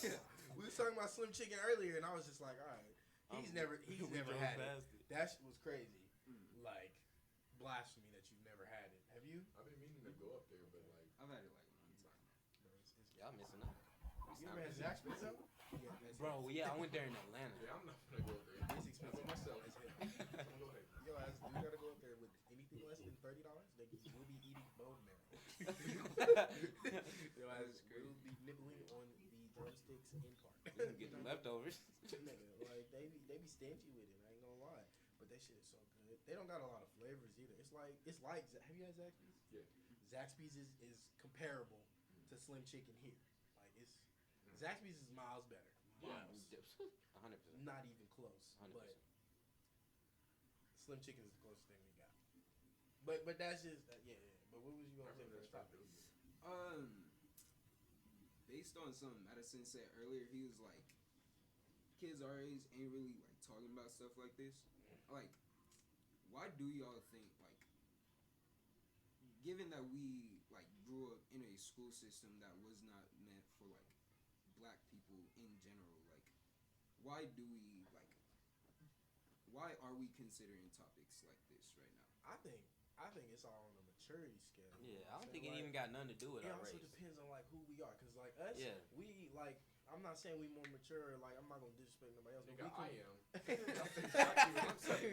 We was talking about Slim Chicken earlier, and I was just like, all right, he's never had it. That shit was crazy. Like blasphemy that you've never had it. Have you? I've been meaning to go up there, but like I've had it like one time. Y'all missing out. You ever had Zach's Pizza? Bro, yeah, I went there in Atlanta. yeah, I'm not gonna go up there. It's expensive myself. I'm gonna go ahead. Yo, ass, you gotta go up there with anything less than $30. Nigga, you'll be eating bone marrow. Yo, ass will be nibbling on the drumsticks in part. You can get the leftovers. Nigga, like they be stingy with it. I ain't gonna lie, but that shit is so good. They don't got a lot of flavors either. It's like have you had Zaxby's? Yeah. Zaxby's is comparable to Slim Chicken here. Like it's Zaxby's is miles better. Miles. 100%. Not even close. 100%. But Slim Chicken is the closest thing we got. But that's just yeah. But what was you gonna say first topic? Based on something Madison said earlier, he was like, kids our age ain't really like talking about stuff like this. Like, why do y'all think like, given that we like grew up in a school system that was not meant for like black people in general, like, why are we considering topics like this right now? I think it's all on the maturity scale. Yeah, I don't think it even got nothing to do with it our also race. depends on like who we are, cause like us, we like. I'm not saying we more mature. Like I'm not gonna disrespect nobody else. Nigga, I am.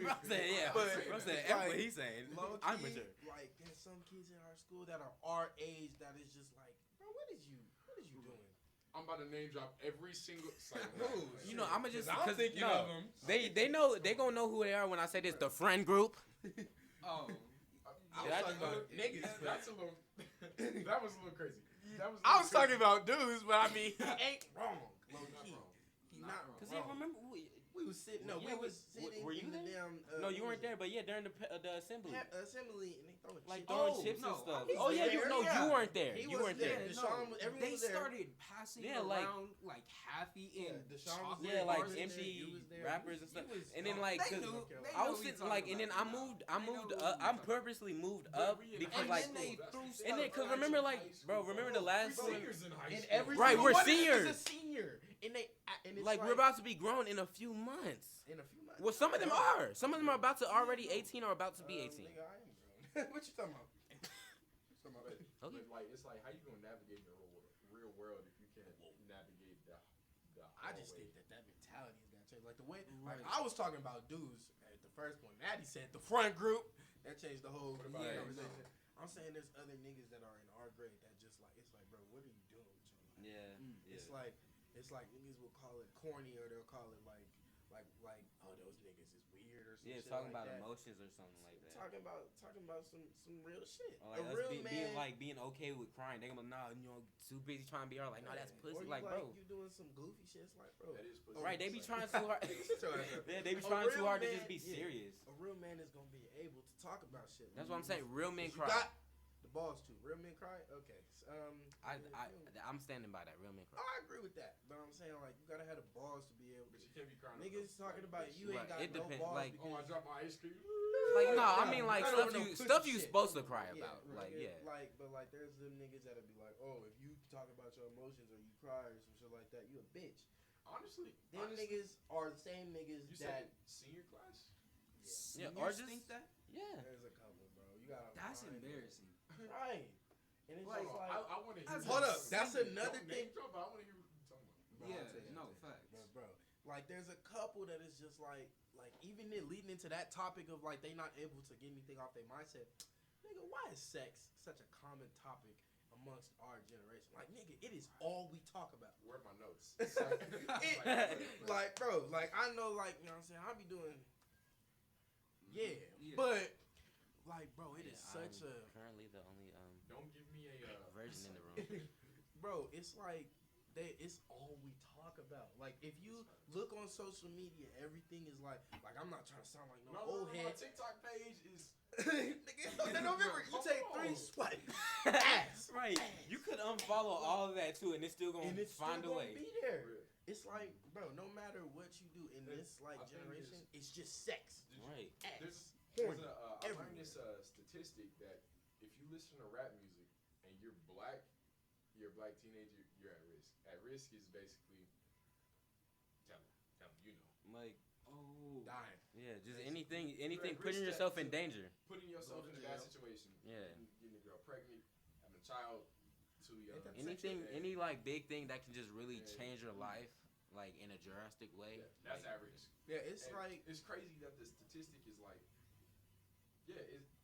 I'm saying, yeah. But I'm saying, like, what he's saying. Low-key, I'm mature. Like there's some kids in our school that are our age that is just like, bro, what is you doing? I'm about to name drop every single. You know, I'ma just I'm thinking of them. They know they gonna know who they are when I say this. The friend group. Oh. I was talking about niggas. That's a little. That was a little crazy. I was talking about dudes, but I mean, he ain't wrong. Low key. He not wrong. Cause remember we was sitting. No, we was sitting. Were you in the there? damn. No, you weren't there. But yeah, during the assembly. Assembly, and they throwing Like chips. throwing chips and stuff. He's Oh yeah, there, you weren't there. He You was weren't there. there. Deshaun was. Everyone They was there. started passing around like half-eaten Deshaun was chocolate there. Yeah, like Bars in empty there, you was there. wrappers and stuff. You was- And then like, They cause knew. I was sitting like, and then I moved up. I purposely moved up because like, and then cause remember like, bro, remember the last one? Seniors in high And school. every Right, single we're one of us seniors. is a senior, and it's Like we're about to be grown in a few months. in a few months. Well, some of them are. Some of them are about to already 18 or about to be 18. Nigga, I am grown. What you talking about? Okay. But like, it's like, how you gonna navigate the real world if you can't navigate the I just think that mentality is gonna change. Like the way, like I was talking about dudes at the first point. Maddie said the front group. That changed the whole conversation. I'm saying there's other niggas that are in our grade that just like it's like, bro, what are you doing with your life? Yeah. It's like niggas will call it corny or they'll call it like oh those niggas is weird or some Yeah, shit talking like about that. emotions or something like that. Talking about some real shit. Or like a real man being okay with crying. They gonna nah, you know, too busy trying to be all like, no, that's pussy. Or you like, bro. you doing some goofy shit. It's like, bro. That is pussy. Right, they be trying too hard. Yeah, they be A trying too real hard to man- just be yeah. serious. A real man is gonna be able to talk about shit. That's what I'm saying. Real men You cry. got the balls too. Real men cry. Okay. I'm standing by that. Real men cry. I agree with that, but I'm saying like you gotta have the balls to be able But to. you can't be crying. Niggas talking about you ain't Right, got it no depends, balls. like- Oh, I dropped my ice cream. Like no, I mean like Not stuff over no you pussy stuff you shit. supposed to cry Yeah, about. right, Like Like, but like, there's them niggas that'll be like, oh, if you talk about your emotions or you cry or some shit like that, you a bitch. Honestly, Them niggas are the same niggas You that. said senior class? Yeah, Seniors or just think that? yeah. There's a couple, bro. You gotta. That's find it. embarrassing. Right. And it's Like, just like. I want to hear. Hold up, that's another thing. Drop, I want to hear what you're talking about. Bro, Yeah, I'll tell you, no, I'll tell you. facts. Bro, like there's a couple that is just like even then leading into that topic of like they not able to get anything off their mindset. Nigga, why is sex such a common topic amongst our generation? Like, nigga, it is all we talk about. Where are my notes? Like, bro, like I know, like you know what I'm saying. I be doing, yeah, Yeah. but like, bro, it is I'm such a. currently the only Don't give me a virgin in the room. Bro, it's like it's all we talk about. Like if you look on social media, everything is like I'm not trying to sound like no old My head. TikTok page is. Nigga, in November, you take 3 swipe ass. Right. You could unfollow all of that too, and it's still gonna And it's find still a gonna way. be there. It's like, bro, no matter what you do in this like I think generation, it's just sex. Right. Ass. There's I learned Everywhere. this statistic that if you listen to rap music and you're black, you're a black teenager, you're at risk. At risk is basically tell them, you know. Like, dying. Yeah, just Basically, anything, you're at putting risk yourself to- in danger. Putting yourself in a bad situation. Yeah. Getting a girl pregnant, having a child too young. Anything, any like big thing that can just really Yeah. change your life, like in a drastic way. Yeah, that's like, at risk. Yeah, it's And like it's crazy that the statistic is like,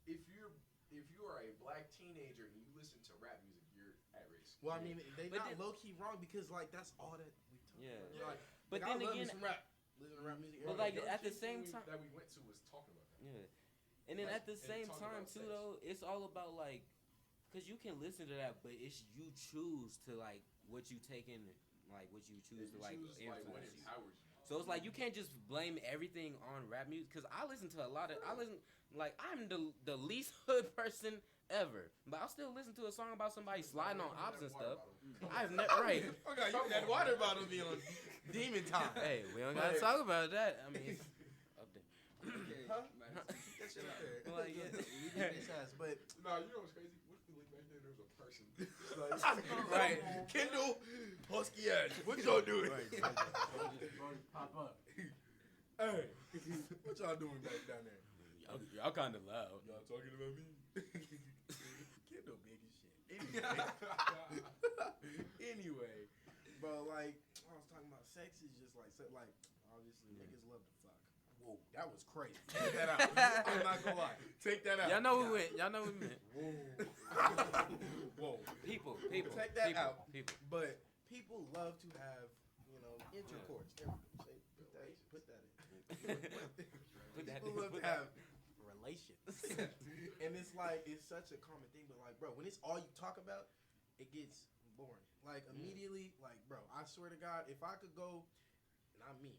if you are a black teenager and you listen to rap music, you're at risk. well, I mean, they But not then- low key wrong because like that's all that we talk Yeah. about. Yeah. Like, But I then love me again, some rap. Listen to rap music. But every like day. at the Young same Kid time, that we went to was talking about that. yeah. And then Like, at the and same talking time about too, sex. though, it's all about like, cause you can listen to that, but it's you choose to like what you take in, like what you choose to like what influence you. empowers you. So it's like you can't just blame everything on rap music. Cause I listen to like I'm the least hood person ever, but I'll still listen to a song about somebody sliding on ops and stuff. I've never right. Okay, you that water bottle be on demon time. Hey, we don't gotta talk about that. I mean, up there. Okay. Huh? Matter- Keep that shit up there. Like, yeah. Leave it in his ass, but No, you know what's crazy? What if we look back there? There was a person. right, Kendall, husky ass. What y'all doing? Pop up. Hey, what y'all doing back down there? Y'all kind of loud. Y'all talking about me? Kendall big as shit. Anyway, but like I was talking about, sex is just like obviously niggas love to fuck. Whoa, that was crazy. Take that out. I'm not gonna lie. Take that out. Y'all know we went. Y'all know we meant. Whoa. People. Take that people, out. People. But people love to have, intercourse. Put that in. Put that People in. love to have relations. And it's like, it's such a common thing, but like, bro, when it's all you talk about, it gets boring. Like, immediately, like, bro, I swear to God, if I could go, not me,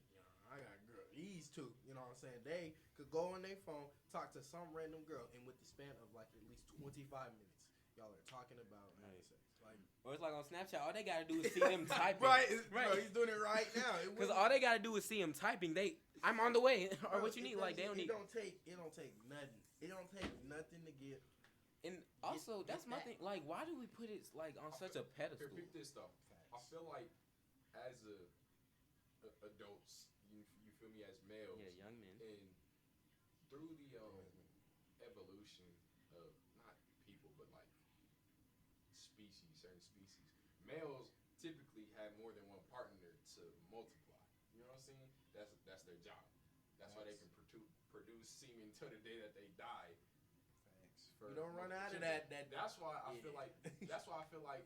I got a girl, these two, you know what I'm saying, they could go on their phone, talk to some random girl, and with the span of like at least 25 minutes, y'all are talking about having sex. Like, Or it's like on Snapchat, all they gotta do is see them typing. right. Right. Bro, he's doing it right now. Because all they gotta do is see him typing. I'm on the way, or what you need. Like they don't need. It don't take nothing. It don't take nothing to get. And also, that's my thing. Like, why do we put it like on such a pedestal? Peep this stuff. I feel like as adults, you feel me, as males, Yeah, young men. and through the evolution of not people but like certain species, males typically have more than one partner to multiply. You know what I'm saying? That's their job. That's why they can produce semen till the day that they die. You don't run out of that. That's why I feel like. That's why I feel like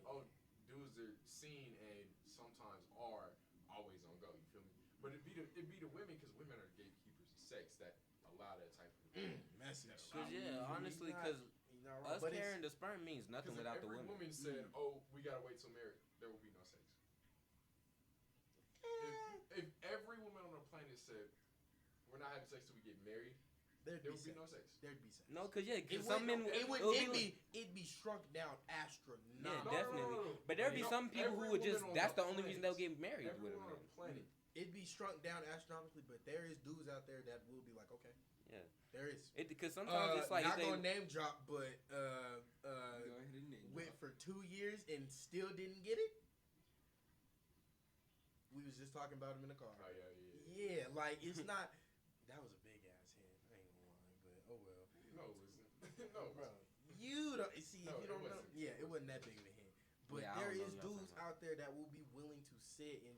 dudes are seen and sometimes are always on go. You feel me? But it'd be the women, because women are the gatekeepers of sex that allow that type of message. Cause honestly, cause us carrying the sperm means nothing without the women. If every woman said, "Oh, we gotta wait till marriage," there will be no sex. If every woman on the planet said, "We're not having sex till we get married," there would be no sex. There'd be sex. No, cause It some men it'd be shrunk down astronomically. Yeah, No, definitely. no. But there'd be You know, some people who every would just. woman on That's the the only reason they'll get married with Everyone a on man. the planet. It'd be shrunk down astronomically, but there is dudes out there that will be like, okay, Yeah. there is. Because sometimes it's like not if they, gonna name drop, but Go ahead and name went drop. for 2 years and still didn't get it. We was just talking about him in the car. Oh yeah. Yeah, like it's not. That was a big ass hit. I ain't gonna lie, but oh well. No, it wasn't. No, Bro, you don't see. No, if you it don't know, wasn't. yeah, it wasn't that big of a hit. But Yeah, I there don't know is what y'all dudes talking about. out there that will be willing to sit and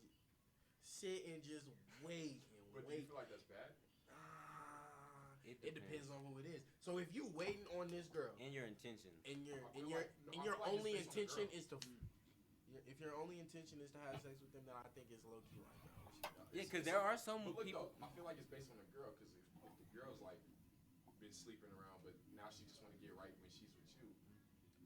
just wait and But do you wait. feel like that's bad? It depends on who it is. So if you waiting on this girl and your intentions. and your I feel like only it's based on intention the is to, if your only intention is to have sex with them, then I think it's low key like. Yeah, because there are some But look people. though, I feel like it's based on the girl, because if the girl's like been sleeping around, but now she just want to get right when she's with you,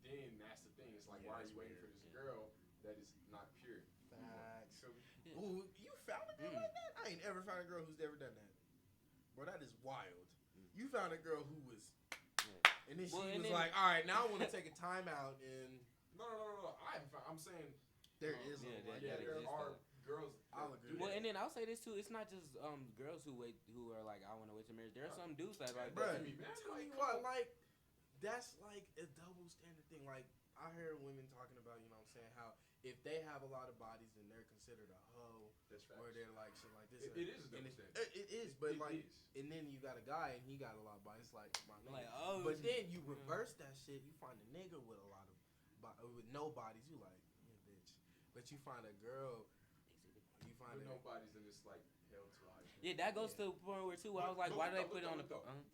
then that's the thing. It's like, Yeah, why are that's you waiting weird. for this girl that is not pure? Facts. Feel me? Yeah. Ooh, you found a girl like that? I ain't ever found a girl who's ever done that. Bro, that is wild. You found a girl who was, and then she was like, all right, now I want to take a time out, and No. I haven't found. I'm saying there is Yeah, one like there that. exists, are girls. I'll that agree. do Well, that. and then I'll say this too. It's not just girls who are like, I want to wait till marriage. There are some dudes that like. Bruh, to me, man. tell me Like, what, like, that's like a double standard thing. Like, I hear women talking about, you know what I'm saying, how if they have a lot of bodies, then they're considered a hoe, That's facts. or they're like shit like this. It is a double and standard. it is, but It like, is. and then you got a guy and he got a lot of bodies. It's like my nigga. Like, oh, But then you reverse that shit. You find a nigga with a lot of, with no bodies. You like, yeah, bitch. But you find a girl. You find With a nobody's and it's like held to high. Yeah, that goes to the point where too. Where I was like, why do they put it on the?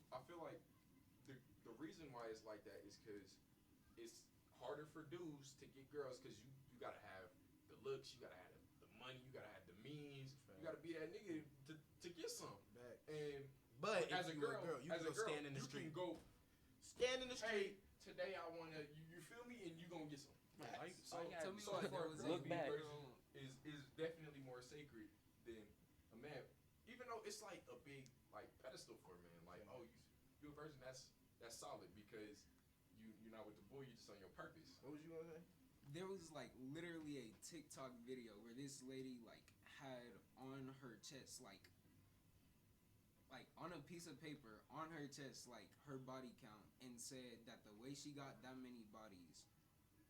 I feel like the reason why it's like that is because it's harder for dudes to get girls because you gotta have the looks, you gotta have the money, you gotta have the means, you gotta be that nigga to get some. And But as if a you girl, you can go stand in the you street. can go Stand in the street. hey, today I wanna you feel me, and you gonna get some. So Tell me so why for there was a girl Look to be back. virgin is definitely more sacred than a man. Even though it's like a big like pedestal for a man, like you a virgin, that's solid because you're not with the bull, you're just on your purpose. What was you gonna say? There was like literally a TikTok video where this lady like had on her chest like on a piece of paper on her chest like her body count and said that the way she got that many bodies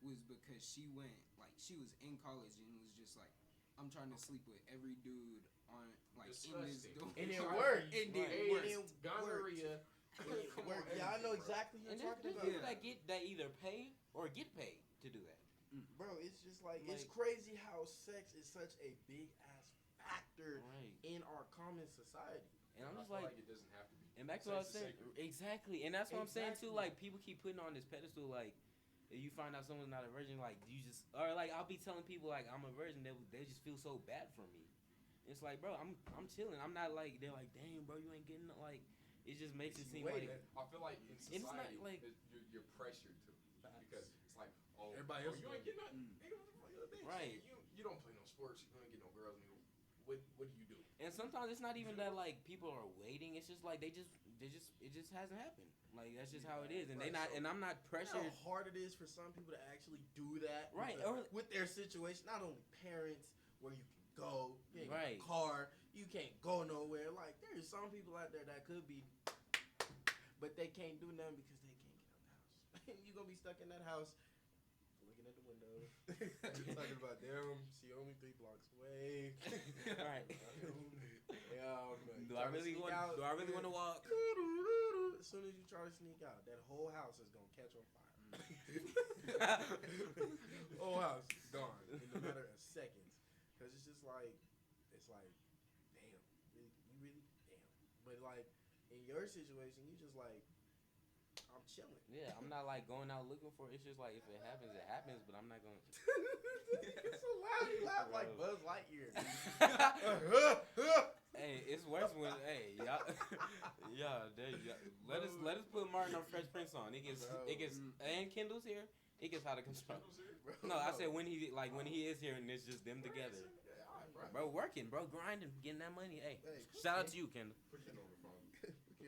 was because she was in college and was just like, I'm trying to sleep with every dude on like Disgusting. And in this it worked. It did AIDS, work. gonorrhea. Come on, Yeah, I know everything, exactly who And you're there's talking people about. that either pay or get paid to do that. Bro, it's just like it's Like- crazy how sex is such a big ass factor Right. in our common society. And I'm I just feel like, it doesn't have to be. and back to what I was Sex saying, is sacred. exactly. And that's what I'm saying too. Exactly. Like people keep putting on this pedestal, like if you find out someone's not a virgin, like you just or like I'll be telling people like I'm a virgin, they just feel so bad for me. It's like, bro, I'm chilling. I'm not like they're like, dang, bro, you ain't getting like. It just makes it seem like. I feel like in It's not society, like- you're pressured to because it's like, oh, Everybody else you is ain't getting nothing. Nigga, what the fuck you think? Right. You don't play no sports. You don't get no girls. Nigga. What do you do? And sometimes it's not even that like people are waiting. It's just like it just hasn't happened. Like that's just how it is, and Right, they not. so- And I'm not You know pressured. how hard it is for some people to actually do that, Right, with their situation. Not only parents, where you can go, you ain't Right. got a car, you can't go nowhere. Like there's some people out there that could be, but they can't do nothing because they can't get out the house. And you gonna be stuck in that house, looking at the window, talking about them. She only 3 blocks away. Right. Yeah, Do I really want to walk? As soon as you try to sneak out, that whole house is gonna catch on fire. Whole house gone in a matter of seconds. Cause it's just like, damn, you really, damn. But like in your situation, you just like, I'm chilling. Yeah, I'm not like going out looking for it. It's just like if it happens, it happens. But I'm not gonna. It's so loud, you laugh like Buzz Lightyear. Hey, it's worse when y'all, let us put Martin on Fresh Prince on. It gets and Kendall's here. It gets out of control. No, I said when he is here and it's just them together. Bro, working, bro, grinding, getting that money. Hey, shout out to you, Kendall. Put it on the phone.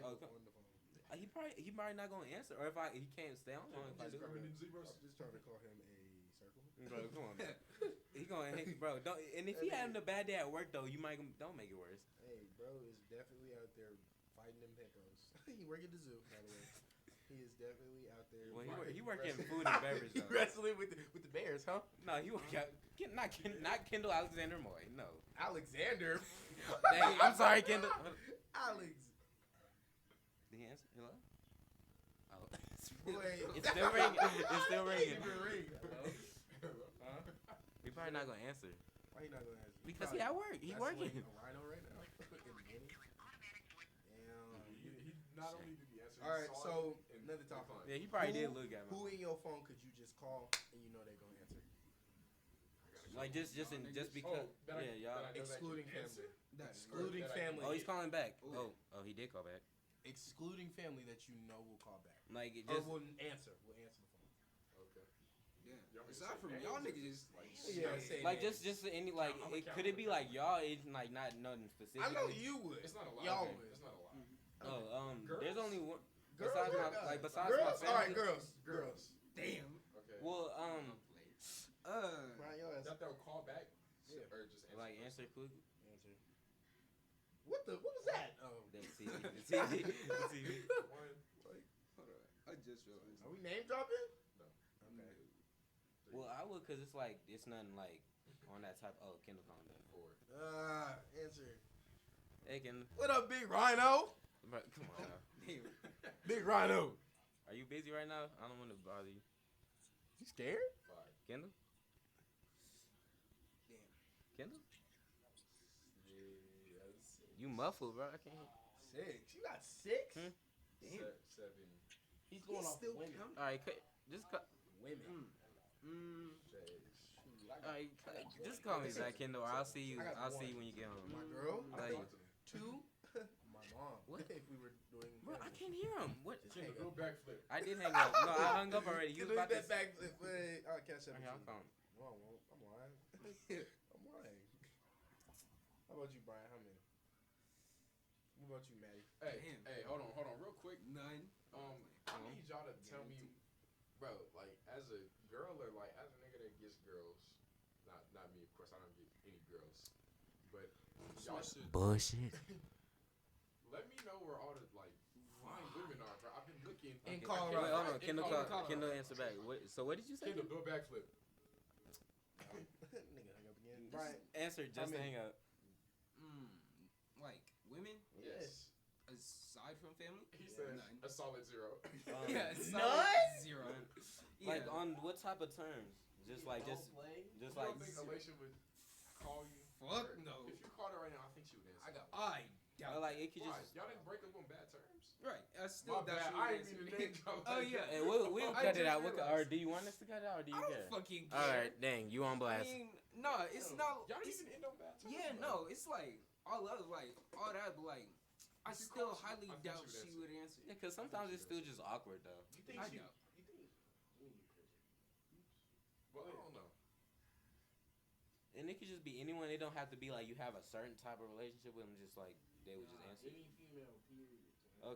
Oh, He probably not gonna answer, or if he can't stay on. If I do. Just trying to call him a circle. Bro, come on, man. He gonna bro. Don't. And if he having a bad day at work though, you might don't make it worse. Hey, bro is definitely out there fighting them hippos. He work at the zoo, by the way. He is definitely out there. Well, he work in food and beverage He though. wrestling with the bears, huh? No, he work out. Not Kendall Alexander Moy. No. Alexander. Dang, I'm sorry, Kendall. Alex. Did he answer? Hello. Oh. Boy. It's still ringing. It's still ringing. Huh? He probably not gonna answer Why you not gonna answer? because he at work. He working. A rhino right now. Damn. He not only did he answer. All right, so another topic. Yeah, he probably did look at me. Who in your phone could you just call and you know they're gonna answer? Like just because. Y'all. Excluding family. That's Excluding family. Oh, he's calling back. Ooh. Oh, he did call back. Excluding family that you know will call back. Like it Or just. will answer. Will answer the phone. Okay. Yeah. Y'all Aside niggas from say y'all names. niggas, like, Yeah, say Like names. just any like could it be like y'all? It's like not nothing specific. I know you would. It's not a lot. Y'all Okay. would. It's not a lot. Oh, Girls? there's only one. Girls Besides or my guys? like besides girls? my family. All right, girls. Damn. Okay. Well, Brian, your ass. That they'll call back. Yeah. Or just answer. like first? answer quick. Answer. What was that? Oh. The TV. The TV. The TV. One. hold on. I just realized. Are we name dropping? No. Okay. Well, I would, cause it's like it's nothing like on that type. Oh, Kendall calling me. 4. Answer. Hey, Kendall. What up, Big Rhino? Bro, come on now. Big Rhino. Are you busy right now? I don't want to bother you. You scared? 5. Kendall? Damn. Kendall? Yes. You muffled, bro. I can't hear. 6. You got 6? Hmm? Damn. 7. He's going off still women. counting. All right, just cut. Women. Shoot, All right, just call me back, Kendall, or I'll see you. I'll see you when you get home. My girl. I Like, talked to them. 2. My mom. What? If we were doing. Bro, I can't hear him. What? Just Kendall, hang do up. a backflip. I did hang up. No, I hung up already. You You was about to. that back. Wait, I'll catch up. Okay, I'll call him. No, I won't. I'm lying. I'm lying. How about you, Brian? How many? What about you, Maddie? Hey, Damn. hold on, real quick. None. I need y'all to tell me, bro, like as a girl or like as a nigga that gets girls, not me, of course I don't get any girls, but y'all should Bullshit. let me know where all the like fine women are, bro. I've been looking In I Colorado. can't Wait, hold on. find- Kendall, in Colorado. Kendall answer back. So what did you say? Kendall, do a backflip. Nigga hung up again. Brian. Answer just to hang up. Like women Yes. aside from family. He said None. a solid 0. Yeah, None? zero. Like Yeah. on what type of terms? Just like just play. You like. don't think Alicia would call you? Fuck Or- no. If you called her right now, I think she would answer. I doubt. Or like it could Why? just. Y'all didn't break up on bad terms. Right. I still My doubt bad. she I would ain't mean to answer. name drop. Oh, like yeah. that. Hey, we'll I cut it just out. realized. Or do you want us to cut it out, or do you I care? don't fucking care. All right, dang, you on I blast. mean, no, it's not. Y'all didn't It's, even end on bad terms. yeah, though. no, it's like all other like all that, but like I If you still call, highly I think doubt she she would would answer. Yeah, cause sometimes it's still just awkward though. You think I she? doubt. You think? Well, I don't know. And it could just be anyone. It don't have to be like you have a certain type of relationship with them. Just like they would just answer. Any female, period.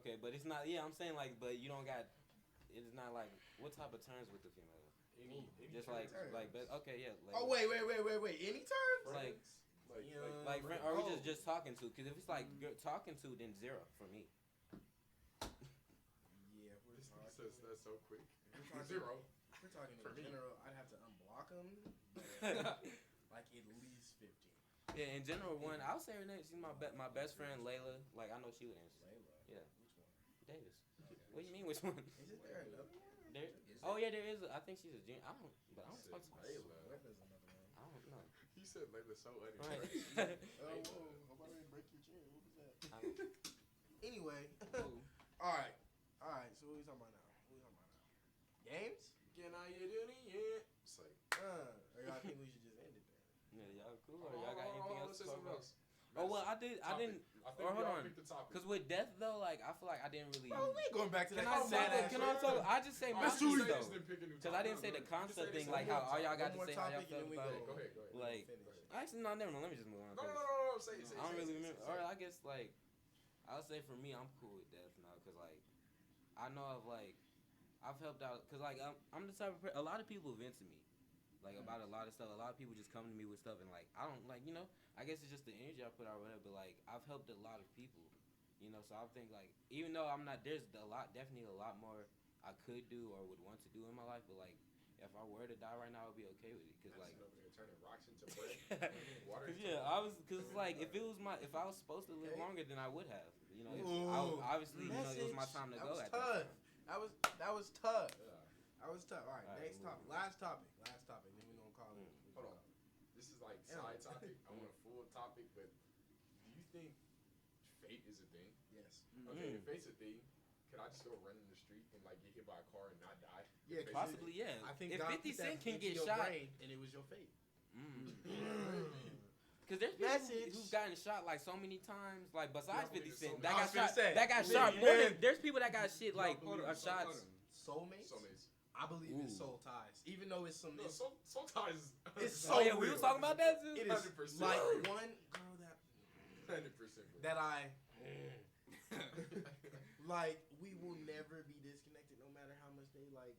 Okay, but it's not. Yeah, I'm saying like, but you don't got. It's not like what type of terms with the female? Any Just terms. like, but okay, yeah. Like, Oh wait. Any terms? Like, Friends? like, friends. are we just talking to? Because if it's like talking to, then 0 for me. Yeah, if we're This nigga talking. says that's so quick. We're talking 0. If we're talking For in me. general, I'd have to unblock them. Like at least 15. Yeah, in general, one I'll say her name. She's my best friend Layla. Like I know she would answer. Layla. Yeah. Which one? Davis. Okay. What do you mean? Which one? Isn't there another one? There. Is Oh yeah, there is. I think she's a junior. I don't. But I don't Said talk to. Layla. Layla's another one. I don't know. He said Layla so Right. unimpressed. Oh, whoa. Hope I didn't break your chin. What was that? I don't- Anyway. Oh, Alright. Alright, so what we talking about now? Games? Can I get in it yet? It's like, Or y'all think we should just end it there? Yeah, y'all cool. Or hold y'all got on, anything let's else say to talk something about? else. Oh well, I didn't. I think Or hold we all on. picked the topic. Cause with death though, like I feel like I didn't really. Bro, we ain't going back to Can that. I say that? Can I talk? I just say my Let's do piece this, though. then pick a new Cause I topic. didn't say the You can concept say thing, this like one how all y'all got One to more say how y'all topic and felt then we about go. it. Go ahead. Like, actually, no, never mind. Let me just move on. No, 'cause say I don't really remember. Or say. I guess like, I'll say for me, I'm cool with death now. Cause like, I know I've helped out. Cause like, I'm the type of a lot of people vent to me, like about a lot of stuff. A lot of people just come to me with stuff, and like I don't like, I guess it's just the energy I put out, whatever. But like, I've helped a lot of people, So I think like, even though I'm not, there's definitely a lot more I could do or would want to do in my life. But like, if I were to die right now, I would be okay with it. Cause like. over there turning rocks into bread. Water Cause into cause it's like if I was supposed to live longer, then I would have. Obviously, it was my time to go at that time. That was tough. Yeah. That was tough. All right, All right, next move topic. on. Last topic. Then we're gonna call it. Hold on. This is like side topic. I want a full topic, but do you think fate is a thing? Yes. Okay, if fate's a thing, could I just go run in the street and like get hit by a car and not die? Yeah, If fate- Possibly, yeah. I think if God 50 put that Cent can into get your shot, brain, and it was your fate. cause there's people Message. who've gotten shot like so many times, like besides Yeah, 50 so Cent, many- that I got was finna shot. say, That got man, shot more man. than. There's people that got shit like Hold on, shots. Soulmates. Soulmates. I believe it's Ooh. soul ties, even though it's some. No, soul ties. It's Oh so yeah, we real. was talking about that too. It is 100%. like one girl 100%. that I like. We will never be disconnected, no matter how much they like.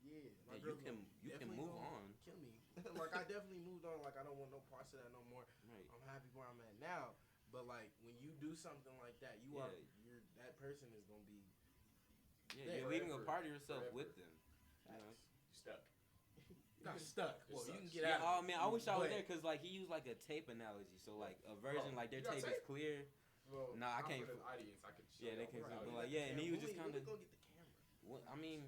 Yeah, my Yeah, girl you can definitely move gonna on. Kill me. Like I definitely moved on. Like I don't want no parts of that no more. Right. I'm happy where I'm at now. But like when you do something like that, you're that person is gonna be Yeah, you're leaving a Forever. part of yourself Forever. with them. You know? Stuck. not stuck. Well, you can get Yeah, out. oh man, I wish I was But- there because like he used like a tape analogy. So like a version like their You got tape is tape? clear. Well, Nah, I can't. For the audience, I could show Yeah, they y'all can. how But it like is. yeah, and he was just When kind we of. go get the camera. I mean,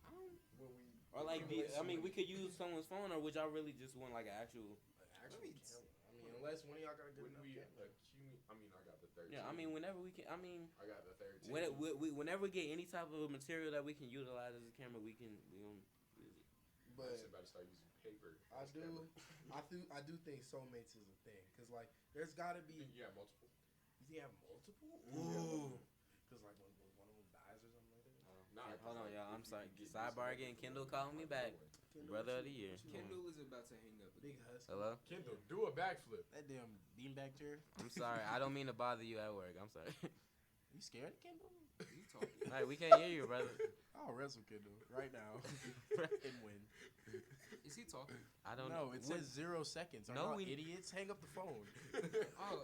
I don't. When we Or like, accumulate some we money. could use someone's phone, or would y'all really just want like an actual? Actually, camera. I mean, unless one of y'all got a good When enough we camera. I mean, I got the 13. Yeah, I mean, whenever we can. I mean, I got the 13. whenever we get any type of material that we can utilize as a camera, we gonna use it. But But I'm about to start using paper. I as do, camera. I do think soulmates is a thing, cause like there's gotta You be. think you have multiple? You have multiple? Ooh. Cause like when one of them dies or something like that. Nah, Hold on, y'all. I'm if you sorry. could get Sidebar this again. one, Kendall calling me back. Kendall, Brother of what the you- year. what you Kendall is about to hang up. Big husky. Hello. Kendall, do a backflip. That damn beanbag chair. I'm sorry. I don't mean to bother you at work. I'm sorry. You scared of Kendall? You talking? All right, we can't hear you, brother. I'll wrestle Kendall right now and win. Is he talking? I don't No, know. it says 0 seconds. Are No, y'all we- idiots? Hang up the phone. Oh,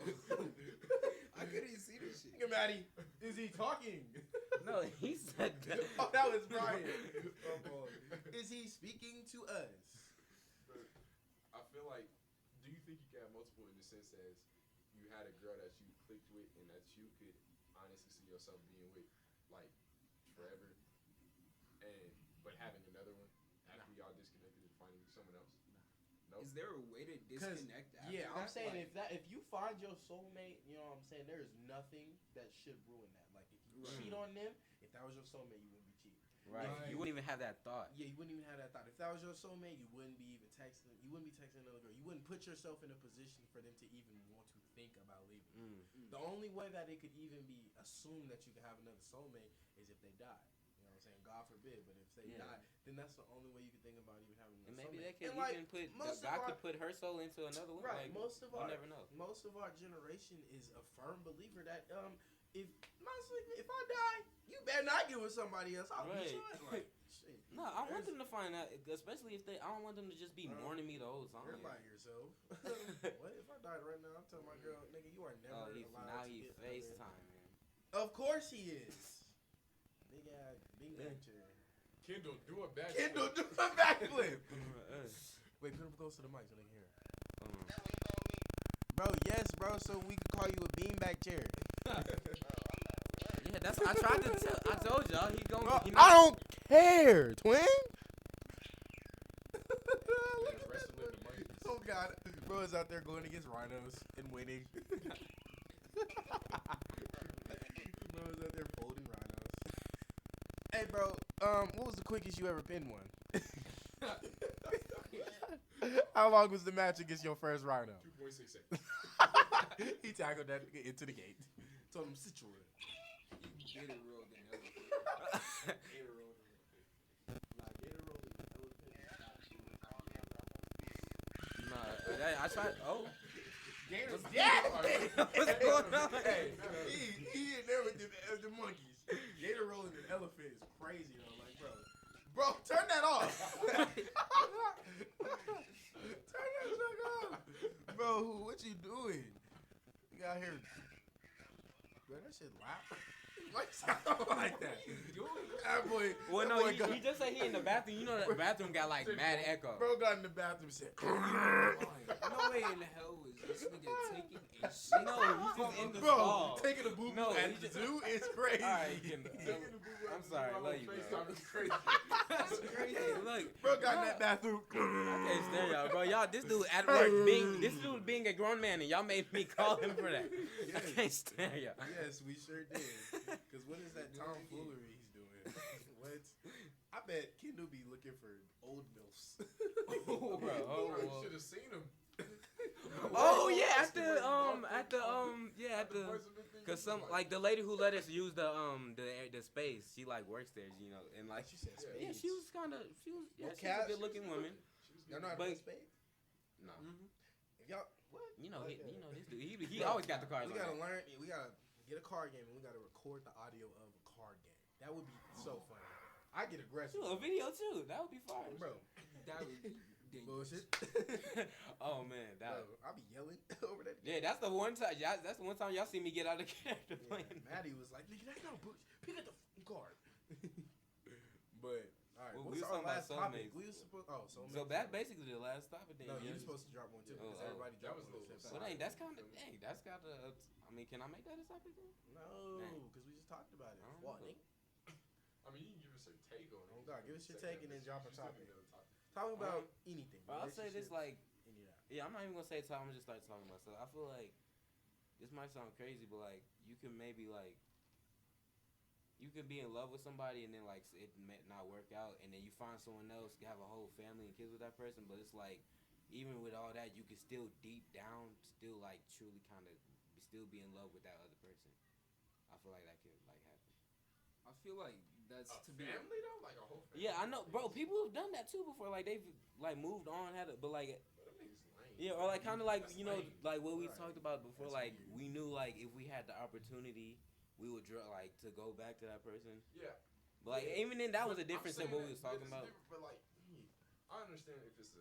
I couldn't see this shit. Look at Maddie. Is he talking? No, he said that. Oh, that was Bryant. Is he speaking to us? But I feel like, do you think you can have multiple in the sense as you had a girl that you clicked with and that you could honestly see yourself being with, like, forever, but having another one after y'all disconnected and finding someone else? No. Is there a way to disconnect after Yeah, I'm that? saying Like, if you find your soulmate, you know what I'm saying, there is nothing that should ruin that. Like if you Right. cheat on them, if that was your soulmate, you wouldn't be cheating. Right. Right. You wouldn't even have that thought. Yeah, you wouldn't even have that thought. If that was your soulmate, you wouldn't be even texting. You wouldn't be texting another girl. You wouldn't put yourself in a position for them to even want to think about leaving. Mm. The only way that it could even be assumed that you could have another soulmate is if they die. You know what I'm saying? God forbid. But if they Yeah. die, then that's the only way you could think about even having And another maybe soulmate. they could And, like, even put most of God our- could put her soul into another one. Right, Like, most of you our never know. most of our generation is a firm believer that if honestly, if I die, you better not get with somebody else. I'll beat you Right. up. Like, shit. No, I want them to find out, especially if they. I don't want them to just be mourning me the whole time. You're by yourself. What if I died right now? I'm telling my girl, nigga, you are never Oh, allowed to he get FaceTime, other- man. Of course he is. Big ass, big Yeah. chair. Kendall, do a backflip. Kendall, do a backflip. Wait, put him close to the mic so they can hear. Bro, yes, bro. So we can call you a beanbag chair. Yeah, that's. I tried to tell. I told y'all he Bro, gonna. He I don't care, twin. Wrestling the monkeys. Oh God, bro is out there going against rhinos and winning. Bro is out there folding rhinos. Hey, bro, what was the quickest you ever pinned one? How long was the match against your first rhino? 2.6 seconds. He tackled that nigga into the gate. Told him, sit your ass. Gator rolled an elephant. Gator roll. Nah, Gator roll is an elephant. Nah, I tried. Oh, Gator's what's going on? Hey, he in there with the monkeys. Gator rolling an elephant is crazy though. Like, bro, turn that off. Turn that shit off, bro. What you doing? You got here, bro. That shit loud. Why you sound like that? That boy. Well, that no, boy he just said he in the bathroom. You know that bathroom got like mad echo. Bro got in the bathroom and said, No way in hell was this nigga taking a shit. No, he's just in the bro, stall. taking a boo boo No, at he the just- zoo is crazy. All right, I'm sorry, love you, bro. FaceTime is crazy. That's crazy. Hey, look, Bro got in that bathroom. I can't stand y'all, bro. Y'all, this dude at work this dude being a grown man, and y'all made me call him for that. I can't stand y'all. Yes, we sure did. Cause what is that tomfoolery he's doing? What? I bet Kendall be looking for old milfs. Oh, bro. You Oh, should have seen him. yeah, at the cause some like the lady who let us use the space, she like works there, you know, and like She said yeah, spades. she was she's Well, a Cass- good looking woman. Y'all know how to But- play spades? No, If y'all what? you know Okay. this dude, he always got the cards. We on gotta that. learn. We gotta get a card game and we gotta record the audio of a card game. That would be so funny. I get aggressive, Shoot, a video too. That would be fire, bro. That would be dangerous. Bullshit. Oh man, that. Bro, I be yelling over that. Yeah, that's the one time. That's the one time y'all see me get out of character playing. Maddie was like, "Nigga, that's not bullshit. Pick up the fucking card." But I All right, We what's was our talking about last topic? soulmates. We was supposed. Oh, soulmates. So that's basically the last topic. Then No, yeah. you were supposed to drop one too because Oh, everybody that dropped was one a at the little same But time. that's kind of that's got to. I mean, can I make that a topic then? No, Dang. because we just talked about it. I don't What, know. nigga? I mean, you can give us your take on it. Oh God, give us your Say take and then that, drop a you still topic. can do a topic. Talking about anything. I'll say this like, Any of that. yeah, I'm not even gonna say top. I'm gonna just start talking about stuff. I feel like this might sound crazy, but like you can maybe like you can be in love with somebody and then like it may not work out, and then you find someone else, have a whole family and kids with that person. But it's like even with all that, you can still deep down still like truly kind of still be in love with that other person. I feel like that could like happen. I feel like that's A to be. family though, like a whole family. Yeah, I know, bro. People have done that too before. Like they've like moved on, but like But them niggas lame. yeah, or like kind of like That's you know lame. like what we Right. talked about before. That's Like weird. we knew like if we had the opportunity, we would like to go back to that person. Yeah. But like Yeah. even then, that was a But I'm difference than saying what we that- was talking it's about. different, But like, I understand if it's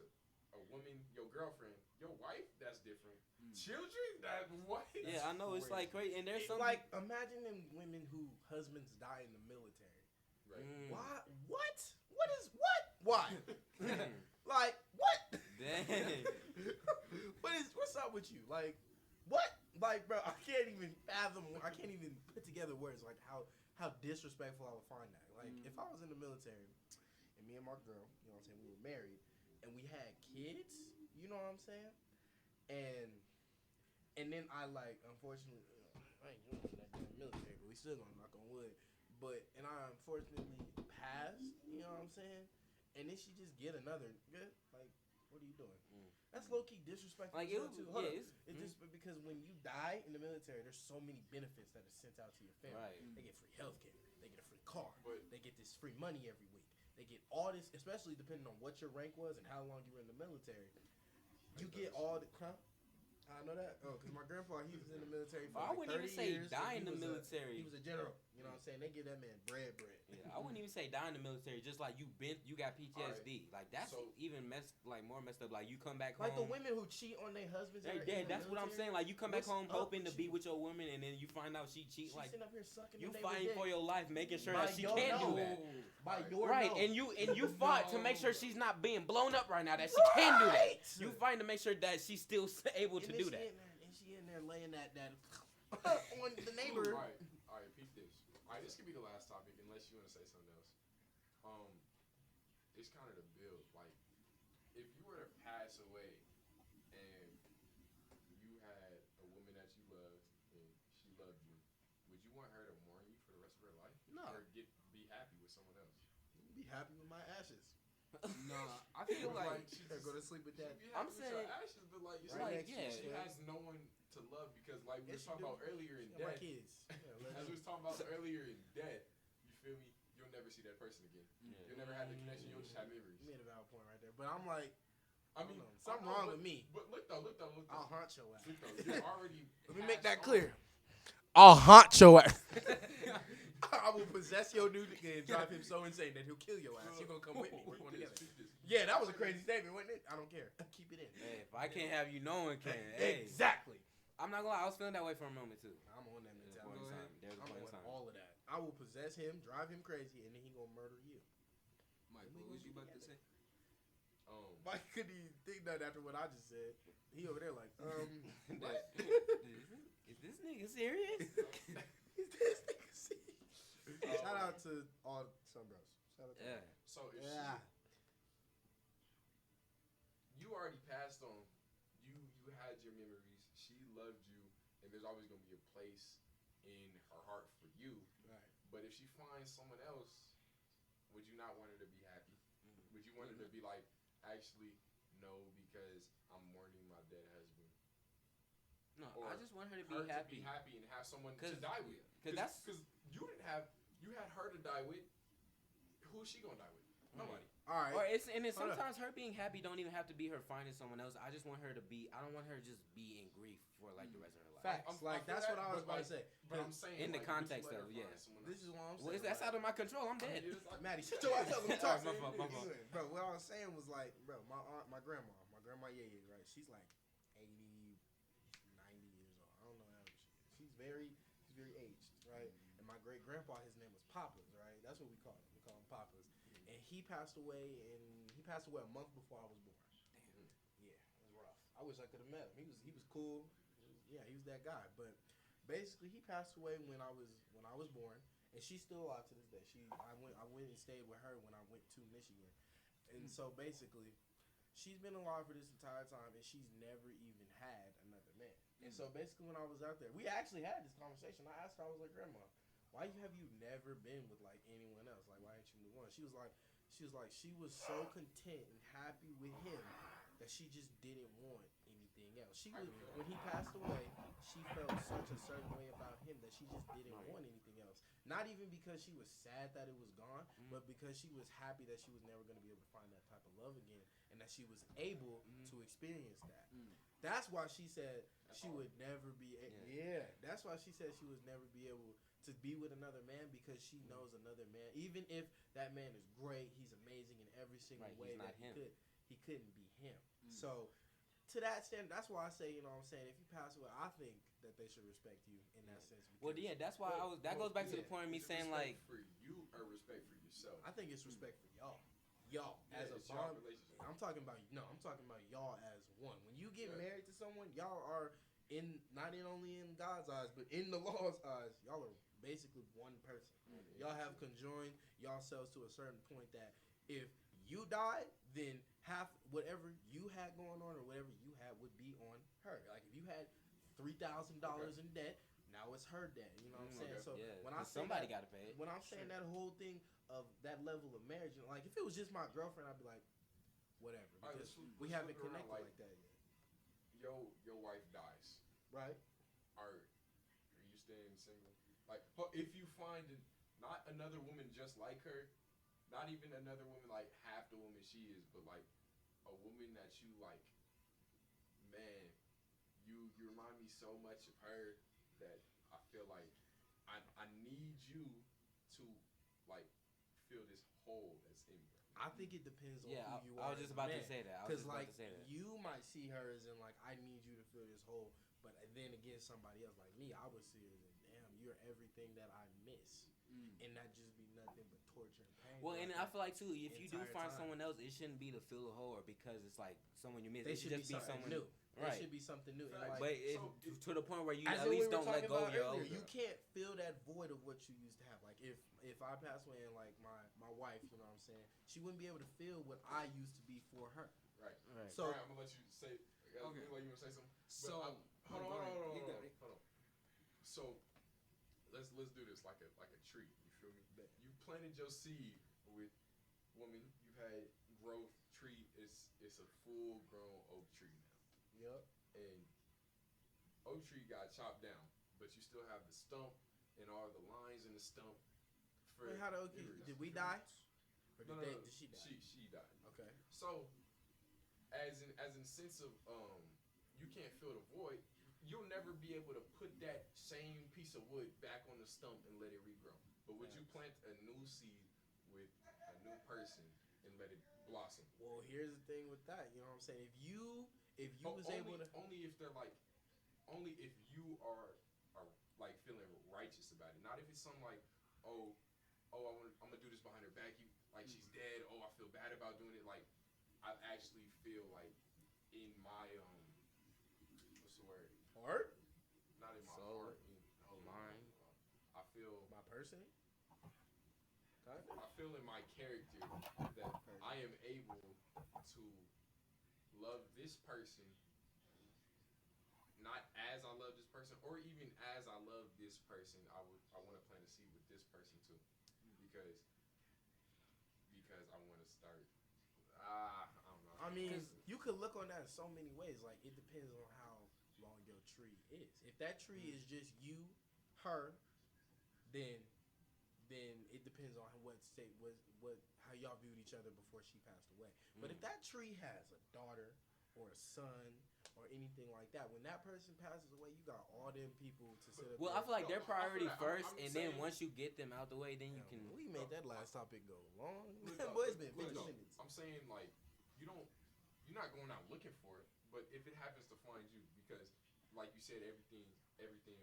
a woman, your girlfriend, your wife, that's different. Children, that what? Yeah, I know it's crazy. like crazy, and there's It's some like imagine them women who husbands die in the military. Right. Why? What? What is what? Why? Like what? Dang. What's up with you? Like what? Like bro, I can't even fathom. I can't even put together words like how disrespectful I would find that. Like if I was in the military and me and my girl, you know what I'm saying, we were married and we had kids, you know what I'm saying, and then I like unfortunately. I ain't doing that in the military, but we still gonna knock on wood. But and I unfortunately passed, you know what I'm saying? And then she just get another good. Like, what are you doing? That's low key disrespectful. Like as it hell, was, too. Hold yeah, up. it's, It's just because when you die in the military, there's so many benefits that are sent out to your family. right. They get free healthcare. They get a free car. But- They get this free money every week. They get all this, especially depending on what your rank was and how long you were in the military. You get all the. Huh? I know that. Oh, because my grandpa, he was in the military for I like wouldn't 30 even say years. die and in the he military. was a general. You know what I'm saying? They give that man bread. Yeah, I wouldn't even say die in the military. Just like you got PTSD. Like that's So- even more messed up. Like you come back Like home. the women who cheat on their husbands. Hey, that are in Dad, the that's what I'm military, saying. Like you come back What's home up hoping to with be you? with your woman, and then you find out she cheat. She's Like sitting up here sucking you the fighting neighbor's for dick. your life, making sure By that she your can't do nose. that. By your Right, nose. and you fought to make sure she's not being blown up right now. That she can do that. Right. You fighting to make sure that she's still able to And do then that. And she in there laying that on the neighbor. All right, peep this. All right, this could be the last topic unless you want to say something else. It's kind of the build. Like, if you were to pass away and you had a woman that you loved and she loved you, would you want her to mourn you for the rest of her life? No. Or be happy with someone else? Be happy with my ashes. Nah, I feel like she Gotta go to sleep with that. She'd be happy I'm with saying- your ashes, but like, it's Right like next to yeah. you, she man. has no one to love because, like we Yes, were she talking do. about earlier in She got my death. kids. Yeah, let As we them- was talking about earlier in death, you feel me? You'll never see that person again. You'll never have the connection. You'll just have memories. You made a valid point right there. But I'm like, I mean, something I know, wrong but- with me. But look though. I'll haunt your ass. Look though, you're already. Let me make that passed clear. on. I'll haunt your ass. I will possess your dude and drive him so insane that he'll kill your ass. You're gonna come with me. We're going together. Yeah, that was a crazy statement, wasn't it? I don't care. Keep it in. Hey, if I can't have you, no one can. Hey, Exactly. I'm not gonna lie. I was feeling that way for a moment too. I'm on that There's a mentality. point in time. There's a I'm point in on time. all of that. I will possess him, drive him crazy, and then he gonna murder you. Mike, what was you about to say? Why couldn't he think that after what I just said? He over there like, What? Is this nigga serious? Is this nigga serious? Shout out to all somebros. Shout out to Yeah. So if Yeah. you already passed on, you had your memories. She loved you, and there's always gonna be a place in her heart for you. Right. But if she finds someone else, would you not want her to be happy? Would you want her to be like, actually, no, because I'm mourning my dead husband? No, Or I just want her to be her happy. to be happy and have someone to 'Cause- die with. Cause Because you didn't have, you had her to die with. Who's she gonna die with? Nobody. All right. Or it's and then Hold up. sometimes her being happy don't even have to be her finding someone else. I just want her to be. I don't want her to just be in grief for like the rest of her life. Facts. I feel Like that's that, what I was but, about to say. But I'm saying In the like, would you context let her of, yeah. find someone This else? is what I'm saying. Well, that's out of my control. I'm I mean, dead. it's like- Maddie, shut your ass up. Let me talk. Alright, my fault. Bro, what I was saying was like, bro, my aunt, my grandma Yeye, right? She's like 80, 90 years old. I don't know how old she is. She's very aged, right? And my great grandpa, his name was Papas, right? That's what we call him. We call him Papas. And he passed away a month before I was born. Damn. Yeah, it was rough. I wish I could have met him. He was cool. He was that guy. But basically, he passed away when I was born, and she's still alive to this day. I went and stayed with her when I went to Michigan, and so basically, she's been alive for this entire time, and she's never even had another man. And so basically, when I was out there, we actually had this conversation. I asked her, I was like, Grandma, why have you never been with like anyone else? Like, why ain't you move on? She was like, she was so content and happy with him that she just didn't want anything else. When he passed away, she felt such a certain way about him that she just didn't want anything else. Not even because she was sad that it was gone, but because she was happy that she was never going to be able to find that type of love again, and that she was able to experience that. That's why she said she would never be. That's why she said she would never be able to be with another man, because she knows another man, even if that man is great, he's amazing in every single way that he couldn't be him. So to that extent, that's why I say, you know what I'm saying, if you pass away, I think that they should respect you in that sense. Well, yeah, that's why that goes back to the point of me saying, like, for you or respect for yourself. I think it's respect for y'all as a bond. I'm talking about y'all as one. When you get married to someone, y'all are not only in God's eyes, but in the law's eyes, y'all are basically one person. Y'all have conjoined yourselves to a certain point that if you died, then half whatever you had going on or whatever you had would be on her. Like if you had $3,000 in debt, now it's her debt. You know what I'm saying? So when I say somebody got to pay it. When I'm saying that whole thing of that level of marriage, like if it was just my girlfriend, I'd be like, whatever, because we haven't connected like that yet. Your wife dies, right? Are you staying single? Like, if you find not another woman just like her, not even another woman like half the woman she is, but like a woman that you like, man, you remind me so much of her that I feel like I need you to like fill this hole that's in me. I think it depends on who you are. I was just about to say that. Because like you might see her as in like, I need you to fill this hole, but then again, somebody else like me, I would see her as in, damn, you're everything that I miss, and that just be nothing but torture and pain. Well, and I feel like too, if you do find someone else, it shouldn't be to fill a hole or because it's like someone you miss. It should just be someone new. Right. It should be something new. Right. Like, but to the point where you at least don't let go of your old. You can't fill that void of what you used to have. Like if I pass away and like my wife, you know what I'm saying, she wouldn't be able to feel what I used to be for her. Right. So I'm gonna let you say. Okay. Like you wanna say something? So hold on. You got it. Hold on. So let's do this like a tree. You feel me? You planted your seed with woman. You've had growth. Tree. It's a full grown oak tree now. Yep. And oak tree got chopped down, but you still have the stump and all the lines in the stump. Wait, how the oak tree? Did we die? Or did she die? She died. Okay. So, as in sense of you can't fill the void. You'll never be able to put that same piece of wood back on the stump and let it regrow. But would you plant a new seed with a new person and let it blossom? Well, here's the thing with that. You know what I'm saying? If you was able to only if they're like only if you are like feeling righteous about it. Not if it's something like I'm gonna do this behind her back. She's dead. Oh, I feel bad about doing it. Like I actually feel like in my what's the word? Heart? Not in my Soul. heart. Mind. I feel My person? I feel in my character that I am able to love this person not as I love this person, or even as I love this person, I want to plant a seed with this person too, because I want to start. I don't know. I mean, you could look on that in so many ways. Like it depends on how long your tree is. If that tree is just you, her, then it depends on how y'all viewed each other before she passed away. But if that tree has a daughter or a son or anything like that, when that person passes away, you got all them people to sit up. Well, I feel like their priority first, and then once you get them out the way, then you can. We made that last topic go long. Boy, it's been 50 minutes. I'm saying like you're not going out looking for it, but if it happens to find you, because like you said, everything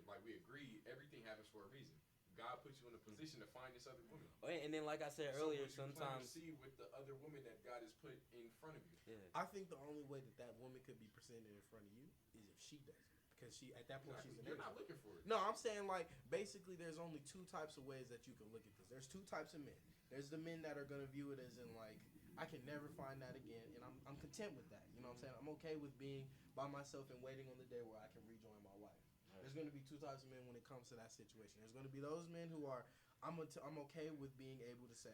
like we agreed, everything happens for a reason. God put you in a position to find this other woman. Oh, and then like I said So earlier, would you plant sometimes. a seed with the other woman that God has put in front of you. Yeah. I think the only way that woman could be presented in front of you is if she does it, because she at that point she's an You're not angel. looking for it. No, I'm saying like basically there's only two types of ways that you can look at this. There's two types of men. There's the men that are gonna view it as in like I can never find that again, and I'm content with that. You know what I'm saying? I'm okay with being by myself and waiting on the day where I can rejoin my wife. Right. There's gonna be two types of men when it comes to that situation. There's gonna be those men who are I'm okay with being able to say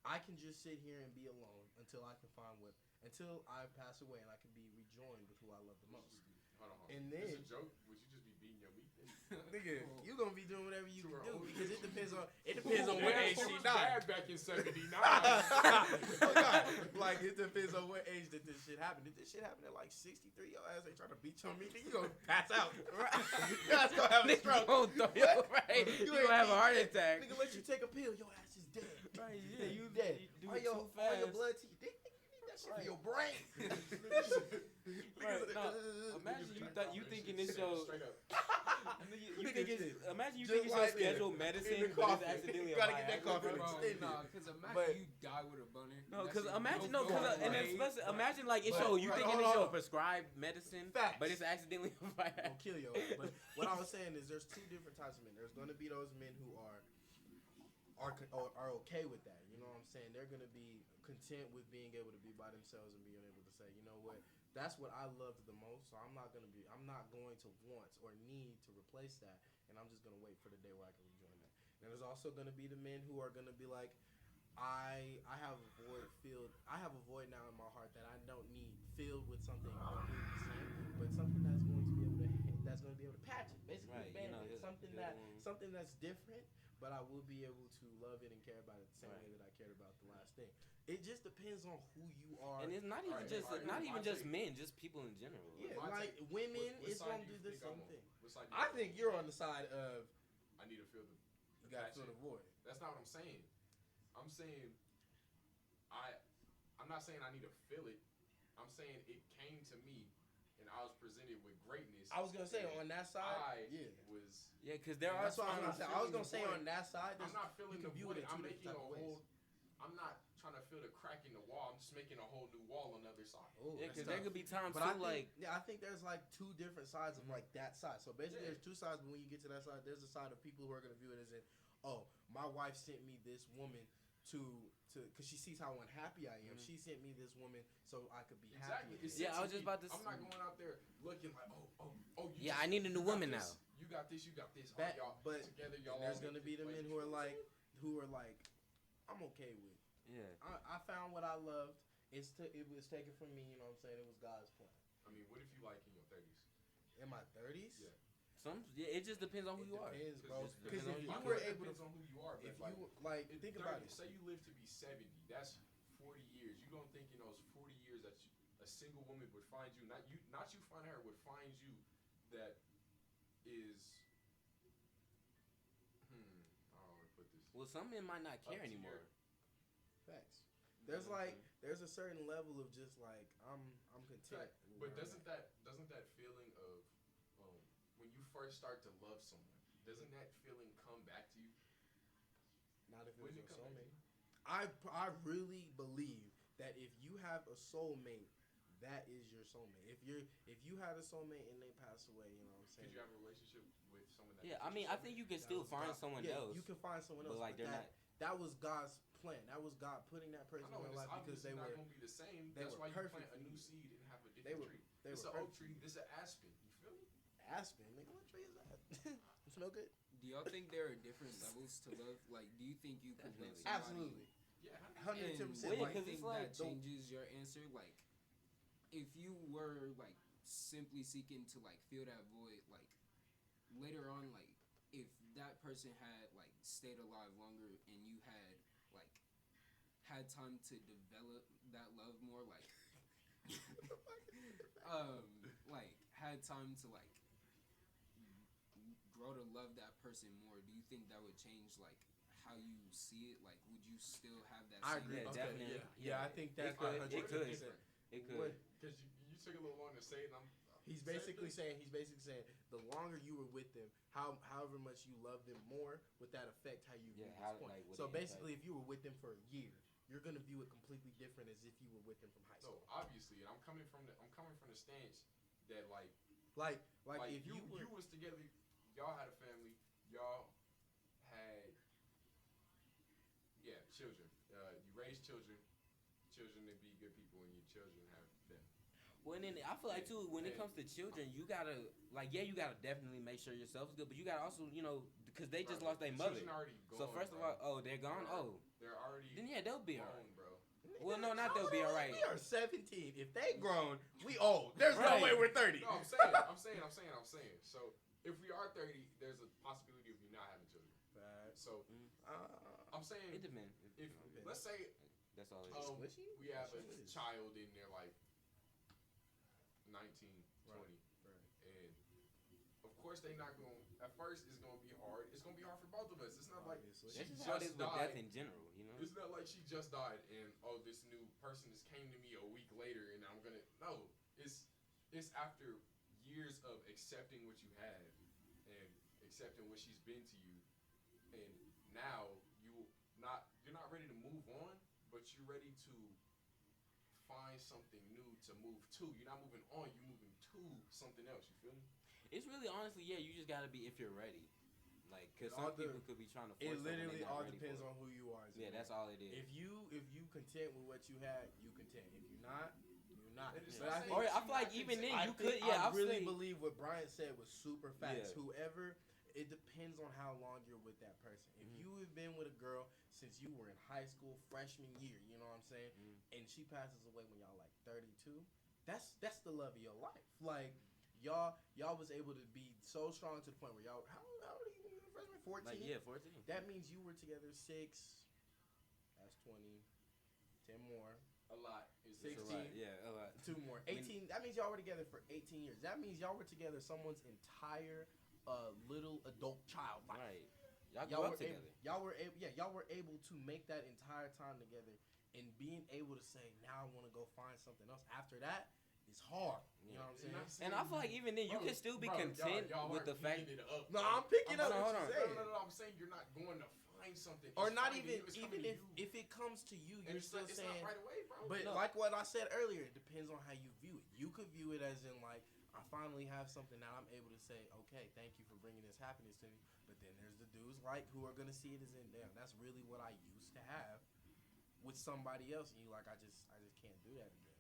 I can just sit here and be alone until I can find until I pass away and I can be rejoined with who I love the most. Hold on. And It's then a joke. Would you just be beating your meat? nigga, you gonna be doing whatever you To can her do old because it age. depends on what Damn, age she she was died. bad back in '79. Oh God, like it depends on what age that this shit happened. If this shit happened at like 63, your ass ain't trying to beat your meat, then you gonna pass out. Your ass gonna have a Nigga stroke. gonna throw your right. You ain't gonna have a heart dead. attack. Nigga, let you take a pill, your ass is dead. Right, yeah, you dead. do all it your, too all your fast. blood to you. You need that shit for your brain. Right, no, imagine you thinking this show. Straight up. Imagine you Just thinking like your schedule this. medicine, In the but it's coffin. accidentally You a gotta get that Viagra, coffin bro. extended. Nah, because imagine But- you die with a boner. No, That because shit imagine no and then way. especially imagine like it But- show you right, thinking hold it show on. prescribed medicine, Facts. but it's accidentally a Viagra. Gonna kill your ass. But what I was saying is there's two different types of men. There's gonna be those men who are okay with that. You know what I'm saying? They're gonna be content with being able to be by themselves and being able to say, you know what, that's what I loved the most. So I'm not going to want or need to replace that, and I'm just gonna wait for the day where I can rejoin that. And there's also gonna be the men who are gonna be like, I have a void now in my heart that I don't need filled with something completely the same, but something that's going to be able to patch it, basically Right, Band-Aid. he'll Something that's different, but I will be able to love it and care about it the same Right. way that I cared about the last thing. It just depends on who you are. And it's not even just men, just people in general. Yeah, My like take- women, what it's side gonna do do you the think I'm same on? thing. What side do you I think think you're on the side of I need to feel the. you got to passion. fill the void. That's not what I'm saying. I'm saying I'm not saying I need to feel it. I'm saying it came to me, and I was presented with greatness. I was gonna say on that side, I yeah. was. Yeah, because there are That's what I'm times. gonna say. I was gonna say on that side, I'm not feeling you the can view void. it in I'm two making a different type of whole. ways. I'm not trying to fill the crack in the wall. I'm just making a whole new wall on the other side. Ooh, Yeah, that's because there tough. could be times But too, I think there's like two different sides of like that side. So basically, Yeah. there's two sides. But when you get to that side, there's a side of people who are gonna view it as in, oh, my wife sent me this woman to because she sees how unhappy I am. She sent me this woman so I could be happy. Exactly. It's Yeah, sent I was to just me. about to I'm not going out there looking like, oh. Yeah, I need a new you got woman this, now. You got this. You got this. But- y'all but together, y'all. And there's all gonna make be the this men way. who are like, I'm okay with. Yeah. I found what I loved. It was taken from me. You know what I'm saying? It was God's plan. I mean, what if you like in your 30s? In my 30s, Yeah. It just depends on who you are. depends, bro. Just Because depends if on you who were able to, depends on who you are, if but you like, think about it. Say you live to be 70. That's 40 years. You don't think in those 40 years that a single woman would find you, not you find her, would find you that is. I don't know how to put this. Well, some men might not care Up to anymore. Facts. There's there's a certain level of just like I'm content. with But where I'm doesn't at. that feeling of when you first start to love someone, doesn't that feeling come back to you? Not if it was Wouldn't your it come soulmate. I really believe that if you have a soulmate, that is your soulmate. If you had a soulmate and they pass away, you know what I'm saying? Could you have a relationship with someone that? Yeah, is I mean, your I think you can That still was find God- someone yeah, else. you can find someone but, else, like, but they're that was God's plan. That was God putting that person I know, in and their it's life because obviously they not were gonna be the same. they That's were why you perfect plant a for new you. seed and have a They different were- tree. they It's were an oak perfect. tree. This is an aspen. You feel me? Aspen. Nigga, what tree is that? It smell good. Do y'all think there are different levels to love? Like, do you think you could love Definitely. somebody? Absolutely. Yeah. 110%. And Well, yeah, do you 'cause think it's like that changes your answer? Like, if you were like simply seeking to like fill that void, like later on, like if that person had like stayed alive longer and you had time to develop that love more, like like had time to like grow to love that person more, do you think that would change like how you see it? Like, would you still have that I same agree. Yeah, Okay, definitely. yeah, I think that's It could. 100%. It could. What? Because you took a little long to say it, and He's basically saying the longer you were with them, however much you love them more, would that affect how you view this point? Like, So basically, if you were with them for a year, you're gonna view it completely different as if you were with them from high No, school. obviously, and I'm coming from the stance that like if you was together, y'all had a family, y'all had children. You raise children to be good people, and your children have them. Well, and then I feel like too, when it comes to children, you gotta you gotta definitely make sure yourself is good, but you gotta also, because they just lost their mother. So first of all, they're gone. They're already. Then they'll be alright, bro. Well, no, not they'll be alright. We are 17. If they grown, we old. There's no way we're 30. No, I'm saying. So if we are 30, there's a possibility of you not having children. So I'm saying It depends. If let's say that's all it is. we have a child in there like 19, 20, and of course they not going. At first, it's gonna be hard. It's gonna be hard for both of us. It's not like This is how it is with death in general, It's not like she just died and this new person just came to me a week later and I'm gonna It's after years of accepting what you had and accepting what she's been to you, and now you're not ready to move on, but you're ready to find something new to move to. You're not moving on. You're moving to something else. You feel me? It's really honestly, you just gotta be if you're ready. Like, cause some people could be trying to force it literally something all depends on who you are. That's all it is. If you content with what you had, you content. If you're not, you're not. Yeah. But I feel like even then you could. I really believe what Bryant said was super facts. Yeah. Whoever, it depends on how long you're with that person. If you have been with a girl since you were in high school, freshman year, you know what I'm saying, and she passes away when y'all like 32, that's the love of your life. Like y'all was able to be so strong to the point where y'all how old are you? Freshman 14. Like 14. That means you were together 6. That's 20. 10 more. A lot. 16. A lot. 2 more. 18. That means y'all were together for 18 years. That means y'all were together someone's entire little adult child life. Right. Y'all grew up together. Y'all were able to make that entire time together, and being able to say, now I want to go find something else. After that, it's hard. You know what I'm saying? And I feel like even then, you can still be content with the fact. No, I'm picking up. Hold on. No, I'm saying you're not going to find something. Or not even if it comes to you, you're still saying. It's not right away, bro. But like what I said earlier, it depends on how you view it. You could view it as in like, I finally have something that I'm able to say, okay, thank you for bringing this happiness to me. But then there's the dudes like who are gonna see it as in, damn, that's really what I used to have with somebody else, and you like, I just can't do that again.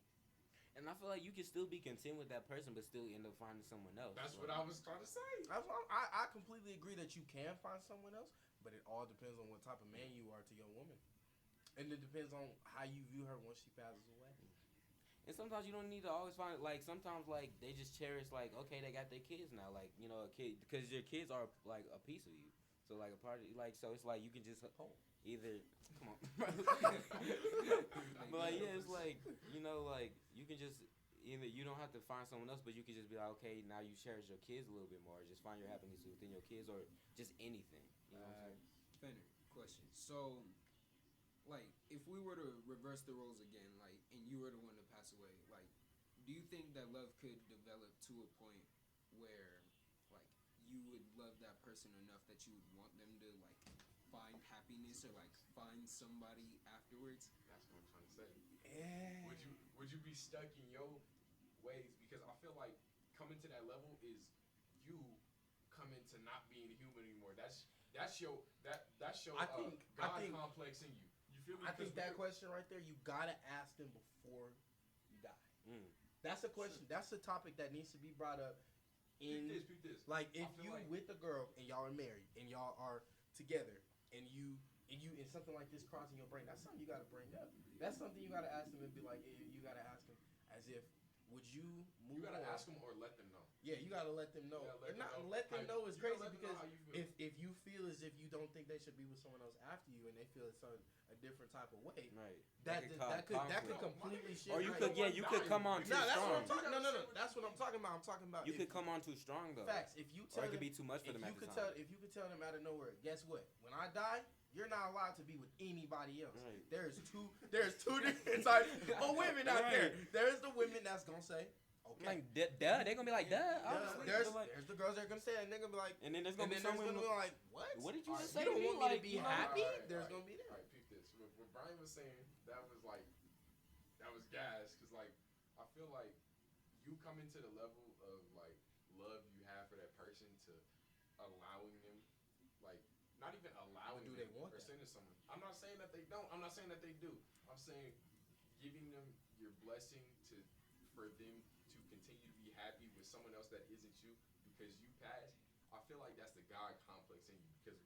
And I feel like you can still be content with that person, but still end up finding someone else. That's what I was trying to say. I completely agree that you can find someone else, but it all depends on what type of man you are to your woman, and it depends on how you view her once she passes away. And sometimes you don't need to always find like sometimes like they just cherish like okay they got their kids now like a kid because your kids are like a piece of you, so like a part of like so it's like you can just either come on but like it's like like you can just either you don't have to find someone else, but you can just be like okay now you cherish your kids a little bit more, just find your happiness within your kids or just anything. You know what I'm saying? Fenner, question. So like if we were to reverse the roles again, like and you were the one to pass away, like do you think that love could develop to a point where like you would love that person enough that you would want them to like find happiness or like find somebody afterwards? That's what I'm trying to say. Yeah. Would you be stuck in your ways? Because I feel like coming to that level is you coming to not being human anymore. That's your God complex in you. You feel me? I think that question right there, you gotta ask them before you die. That's a question. That's a topic that needs to be brought up. Pick this. Like if you with a girl and y'all are married and y'all are together and something like this crossing your brain, that's something you gotta bring up. That's something you gotta ask them and be like, you gotta ask them as if, would you move? You gotta on? ask them or let them know. Yeah, you gotta let them know. Let them know is crazy because if you feel as if you don't think they should be with someone else after you and they feel it's a different type of way, right? That could completely shift. Or you could come on too strong. No. That's what I'm talking about. I'm talking about you could come on too strong though. Facts. If you tell or it could them, be too much for them. If you could tell them out of nowhere, guess what? When I die, you're not allowed to be with anybody else. Right. There's two different types of women out there. There's the women that's gonna say, Okay. Like, duh. They're gonna be like, duh. Obviously. There's But, like, the girls that are gonna say it, and they're gonna be like, and then there's and gonna be then there's someone. gonna be like, what? What did you just You say to don't me? want me to Like, be you know? happy? Alright, There's alright. gonna be that. Alright, peep this. What Brian was saying, that was like, that was gas. Cause like, I feel like you come into the level of like love you have for that person to allowing them, like not even allowing do them they want or that? saying to someone. I'm not saying that they don't. I'm not saying that they do. I'm saying giving them your blessing for them to continue to be happy with someone else that isn't you because you passed. I feel like that's the God complex in you because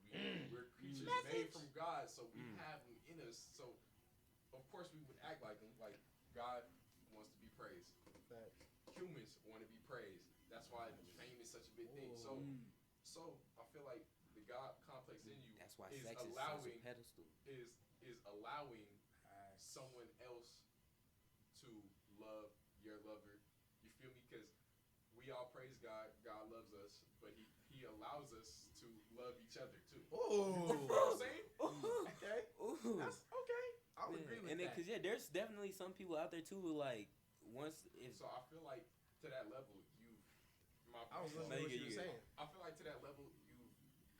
we're creatures made from God, so we have them in us. So of course we would act like them. Like God wants to be praised. Humans want to be praised. That's why fame is such a big thing. So I feel like the God complex in you That's why is sex is allowing such a pedestal. is allowing someone else to love your lover. You feel me? Because we all praise God. God loves us, but He allows us to love each other too. Oh, You know what I'm saying? okay. Ooh. That's okay. I would agree with and then, that. cause there's definitely some people out there too who like once if So I feel like to that level, I was listening to what you were saying. I feel like to that level, you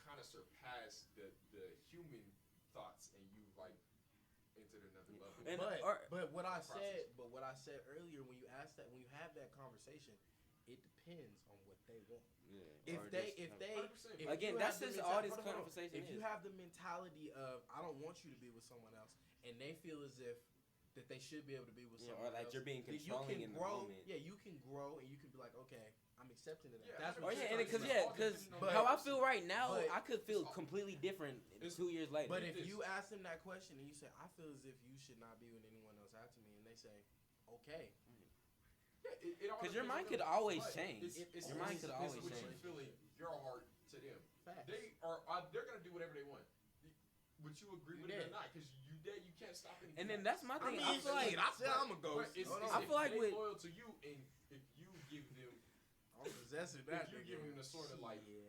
kind of surpassed the human thoughts, and you like entered another level. And- But what I said earlier, when you ask that, when you have that conversation, it depends on what they want. yeah, If or they, just- if again, you that's have the just all mental- this hold on. conversation If you is. have the mentality of I don't want you to be with someone else, and they feel as if that they should be able to be with Yeah, someone or like else, you're being then you controlling can in the grow. moment. Yeah, you can grow, and you can be like, okay, I'm accepting of that. Yeah, That's Or what yeah, you're and trying to because do. But- how I feel right now, but- I could feel completely different 2 years later. But if you ask them that question and you say, I feel as if you should not be with anyone else after me, and they say, okay. Yeah, because your mind could always but change. it's Your mind could always what you change. feeling your heart to them. Facts. They're gonna do whatever they want. Would you agree with it or not? Because you dead, you can't stop anything. And then that's my thing. I feel shit, like I said I'm a ghost. I feel like they with- loyal to you, and if you give them, I'm possessing that. if you give them the sort of like yeah,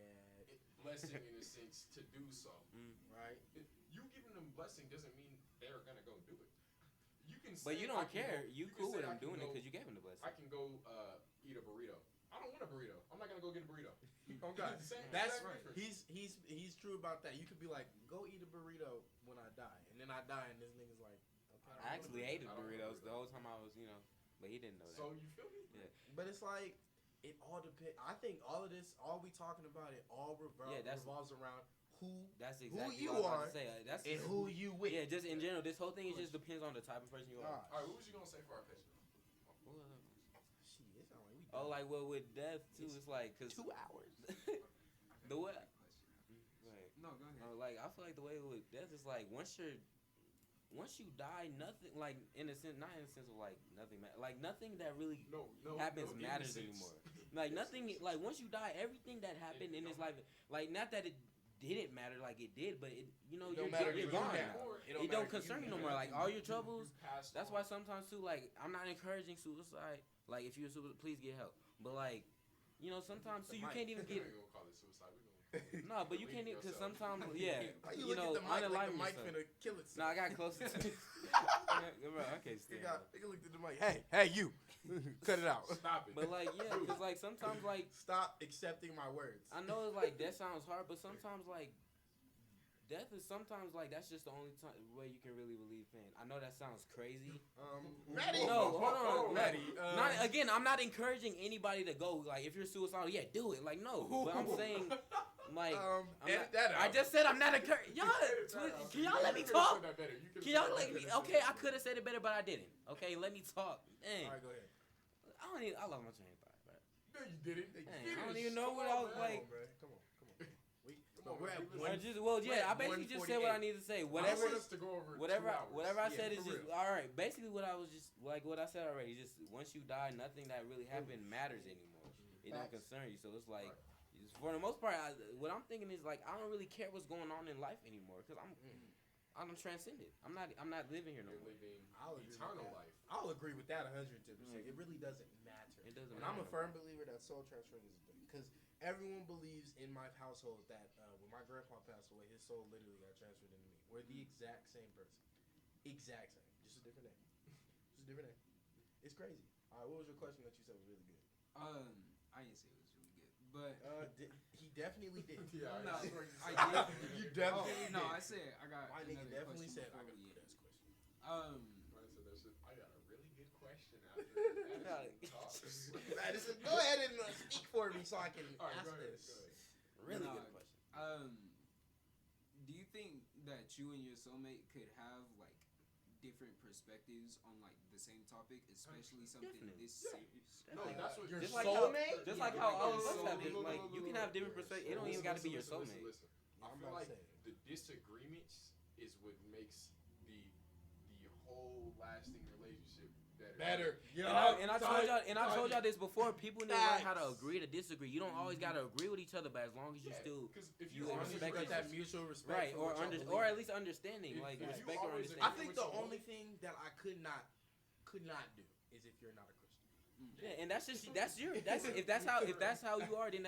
blessing in a sense to do so, right. if you giving them blessing doesn't mean they're gonna go do it. You can, But say, you I don't can care. Go, You can cool say with I him can doing it go- because you gave him the blessing. I can go eat a burrito. I don't want a burrito. I'm not gonna go get a burrito. Oh God, Same that's exact right. difference. He's true about that. You could be like, go eat a burrito when I die, and then I die, and this nigga's like, okay. I actually hated I don't burritos want the whole time I was, but he didn't know that. So you feel me? Yeah. But it's like it all depends. I think all of this, all we talking about, it all revolves around who That's exactly you what I was are about to say. That's and who you with. Yeah, just in general, this whole thing just depends on the type of person you are. God. All right, what was you gonna say for our patient? Shit, it sound like we Oh, done. like with death too, it's like cause 2 hours. the way. Question. No, go ahead. Like I feel like the way with death is like once you die, nothing like in a sense, not in a sense of like nothing, like nothing that really No, happens no matters innocence. anymore. Like nothing, like once you die, everything that happened in this life, like not that it didn't matter, like it did, but it, It don't matter you're to you gone now. now. It It don't don't matter to concern you you no now. more. Like all your troubles. You passed That's on. why sometimes too, like I'm not encouraging suicide. Like if you're suicide, please get help. But like, sometimes too you can't even We get. ain't gonna call it suicide. We gonna No, but you can't Believe because yourself. sometimes, yeah, Why you look at the mic like the mic finna kill itself? No, I got closer to it. Bro, I can't stand it. Nigga looked at the mic. Hey, you. Cut it out. stop it. But like, yeah, because like sometimes like Stop accepting my words. I know it's like that sounds hard, but sometimes like death is sometimes like that's just the only way you can really relieve pain. I know that sounds crazy. Maddie. No, hold on, Maddie. Not again. I'm not encouraging anybody to go. Like if you're suicidal, yeah, do it. Like no, but I'm saying like I'm edit not, that out. I just said I'm not encouraging. Y'all, can y'all let me talk? Can y'all let me? Okay, I could have said it better, but I didn't. Okay, let me talk. Dang. Alright, go ahead. I lost my train of thought, bro. No, you didn't. Dang, I don't even know what I was like. Come on. Come on, We're at man. one. I basically just said what I need to say. I Whatever, want us to go over whatever 2 hours. I Yeah, said is for just real. all right. Basically, what I was just like what I said already. Just once you die, nothing that really happened matters anymore. It don't Facts. concern you. So it's like, for the most part, what I'm thinking is like I don't really care what's going on in life anymore because I'm transcended. I'm not living here no You're more. living I'll agree with eternal that. life. I'll agree with that 110%. It really doesn't matter. It doesn't And matter. I'm a firm believer that soul transferring is a thing because everyone believes in my household that when my grandpa passed away, his soul literally got transferred into me. We're the exact same person, exact same, just a different name. Just a different name. It's crazy. All right, what was your question that you said was really good? I didn't say it was really good, but he definitely did. Yeah, no, I I did. You definitely No, did. I said I got My nigga another definitely question said I before got we a end. good ass question. Brian said that shit. I got a really good question after Madison talks. Madison, go ahead and speak for me so I can All right, ask go ahead, this. go ahead. Really Nah, good question. Do you think that you and your soulmate could have like different perspectives on like the same topic, especially something Definitely. this serious? No, that's what Your just like how- soulmate? Just Yeah, like how like all your of us have soulmate. different, like you can have different perspectives. It don't even got to be your soulmate. Listen. I I'm feel about like to say. the disagreements is what makes the whole lasting relationship better. And I told y'all this before. People need to learn how to agree to disagree. You don't always gotta agree with each other, but as long as you still because if you you As long as you respect got each that other. mutual respect. Right, for what y'all or believe. at least understanding, If like you respect or always understanding. I think the only thing that I could not do is if you're not a Christian. Yeah, and that's if that's how you are, then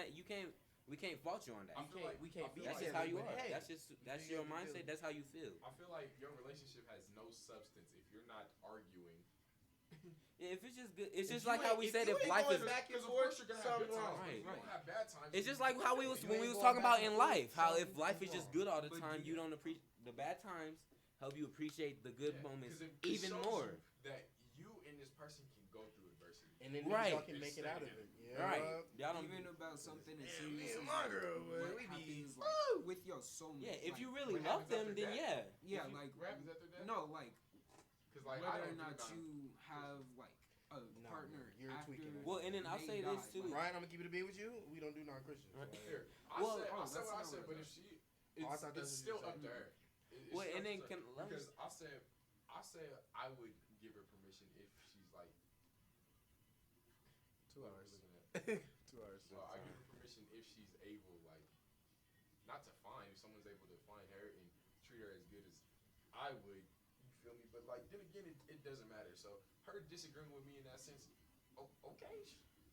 we can't fault you on that. We can't be That's just together, how you but are. hey, That's you your feel me? mindset. That's how you feel. I feel like your relationship has no substance if you're not arguing. Yeah, if it's just good, it's If just you like how ain't- we if said you if ain't life going is. back and Because of forth, course you're gonna have good something times. wrong. But if you don't have bad times. It's just like how we was You when we ain't was going talking back about and in forth, life. How if something's life is just wrong. good all the But time, do you you- don't appreciate the bad times. Help you appreciate the good moments 'cause it even shows more. you that you and this person can go through adversity. And then Right. y'all can make it out of it. Yeah. Right? Y'all don't. Even about something as Yeah, serious me as and my like, girl, boy, what we be- happens Woo! like with your soulmate. Yeah, if like, you really what love happens them, after then that? yeah. yeah, If you- like what happens after that? no, like Because like I whether don't or not think you have like a No, partner you're after. tweaking it. Well, and then I'll they say this died, too. like, Ryan, I'm gonna keep it a beat with you. We don't do non-Christians. Right. Right? Here, Well- I said oh, what I that's said, not but what if she, Oh, I thought that's it's what you still up said. to her. Well, still and then up to her. can- let me- because I said I would give her permission if she's like 2 what hours. we're looking at. 2 hours. So I give her permission if she's able, like, not to find, if someone's able to find her and treat her as good as I would, you feel me? But, like, then again, it doesn't matter. So, her disagreeing with me in that sense, okay.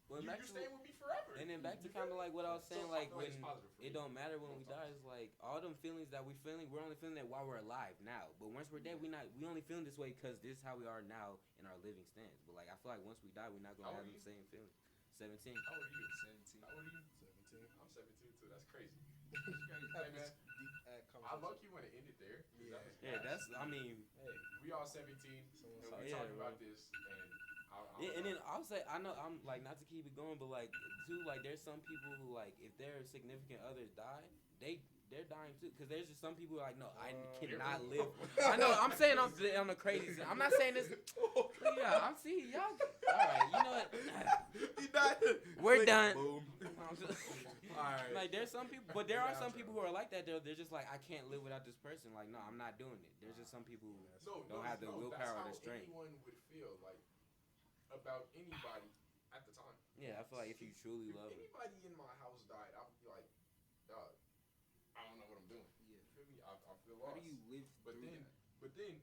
Well, You're back to- staying with me forever. And then back to You kind of feel me? like what I was So saying, I like feel when it's positive for it me. don't matter when we die. It's like all them feelings that we feeling, we're only feeling that while we're alive now. But once we're dead, we only feeling this way because this is how we are now in our living stance. But like I feel like once we die, we're not gonna How have old the are same feelings. 17. How old are you? 17. How old are you? 17. I'm 17 too. That's crazy. Have Hey, man. this deep I love you when it ended there. 'Cause Yeah. that was Yeah, fast. I mean, Hey, We all 17, Someone and saw- we yeah, talking bro. about this, and yeah, and then I'll say I know I'm like not to keep it going, but like too like there's some people who like if their significant others die, they're dying too. Cause there's just some people who are like no, I cannot live. I know I'm saying I'm on the crazy. I'm not saying this. Yeah, I'm seeing y'all. All right, you know what? He died. We're Click. done. Boom. Alright. Like there's some people, but there are some people who are like that. They're just like I can't live without this person. Like no, I'm not doing it. There's just some people who don't have the willpower or the that's strength. how anyone would feel like about anybody at the time. Yeah, I feel like if you truly If love it. anybody in my house died, I would be like, dog, I don't know what I'm doing. Yeah. You feel me? I feel How lost. do you live But through then, that? but then,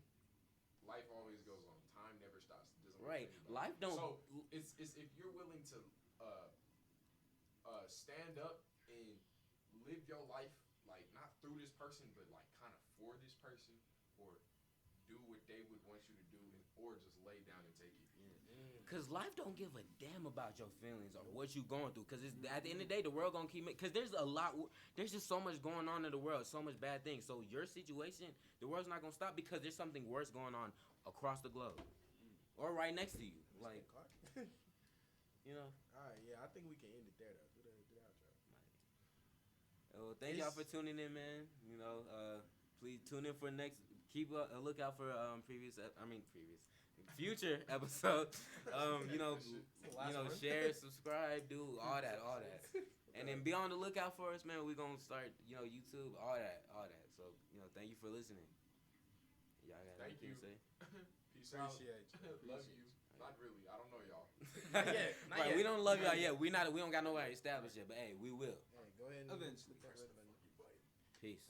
life always goes on. Time never stops. It doesn't Right, wait for anybody. life don't. So it's if you're willing to stand up and live your life like not through this person, but like kind of for this person, or do what they would want you to do, or just lay down and take it. Cause life don't give a damn about your feelings or what you going through. Cause it's at the end of the day, the world gonna keep. Cause there's there's just so much going on in the world, so much bad things. So your situation, the world's not gonna stop because there's something worse going on across the globe, or right next to you. Like you know. Alright, yeah, I think we can end it there though. Do the outro. Well, thank y'all for tuning in, man. You know, please tune in for next. Keep a lookout for future episodes. Share, subscribe, do all that. And then be on the lookout for us, man. We're gonna start, YouTube, all that. So, thank you for listening. Y'all got Thank anything you. to say? Peace out. Appreciate you. Love you. Not really. I don't know y'all. Not yet. Not Right, yet. we don't love y'all yet. We don't got nobody established yet, but hey, we will. Hey, go ahead and Eventually. put that red button. Peace.